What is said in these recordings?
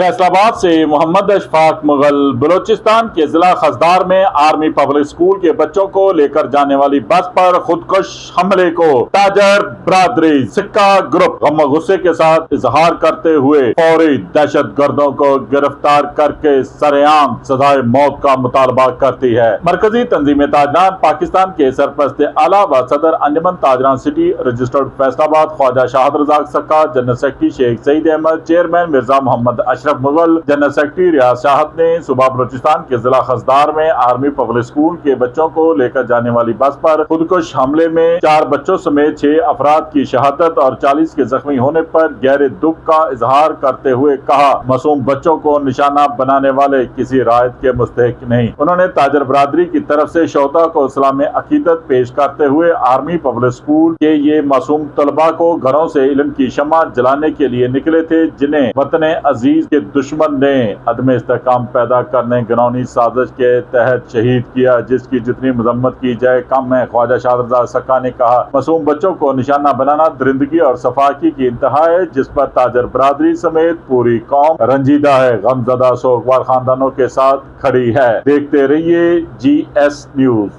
फैसलाबाद से मोहम्मद अशफाक मुगल। बलूचिस्तान के जिला खजदार में आर्मी पब्लिक स्कूल के बच्चों को लेकर जाने वाली बस पर खुदकुश हमले को ताजर बरादरी सिक्का ग्रुप गम गुस्से के साथ इजहार करते हुए फौरी दहशत गर्दों को गिरफ्तार करके सरेआम सजाए मौत का मुतालबा करती है। मरकजी तंजीम ताजरान पाकिस्तान के सरपरस्त आला व सदर अंजमन ताजरान city registered Faisalabad Khwaja Shahid Razzaq Sakka, general secretary Sheikh Saeed Ahmad, chairman Mirza Mohammad Ashraf Mughal, general secretary Riaz Shahid ने सुबह बलूचिस्तान के जिला खजदार में आर्मी पब्लिक स्कूल के बच्चों को लेकर जाने वाली बस पर खुदकुश हमले में 4 बच्चों समेत 6 अफराद की शहादत और 40 के जख्मी होने पर गहरे दुख का इजहार करते हुए कहा, मासूम बच्चों को निशाना बनाने वाले किसी रायत के मुस्तहिक नहीं। उन्होंने ताजर बरादरी की तरफ से शोहदा को इस्लाम अकीदत पेश करते हुए आर्मी पब्लिक स्कूल के ये मासूम तलबा को घरों से इल्म की शम्मा जलाने के लिए निकले थे, जिन्हें वतन अजीज के दुश्मन ने अदम इस्तेहकाम पैदा करने घिनौनी साजिश के तहत शहीद किया, जिसकी जितनी मजम्मत की जाए कम है। ख्वाजा शाहद रजाक सक्का ने कहा, मासूम बच्चों को निशाना बनाना दरिंदगी और सफाकी की इंतहा है, जिस पर ताजर बरादरी समेत पूरी कौम रंजीदा है, गमजदा सोगवार खानदानों के साथ खड़ी है। देखते रहिए GS न्यूज।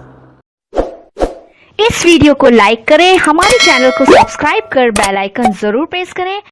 इस वीडियो को लाइक करें, हमारे चैनल को सब्सक्राइब कर बेल आइकन जरूर प्रेस करें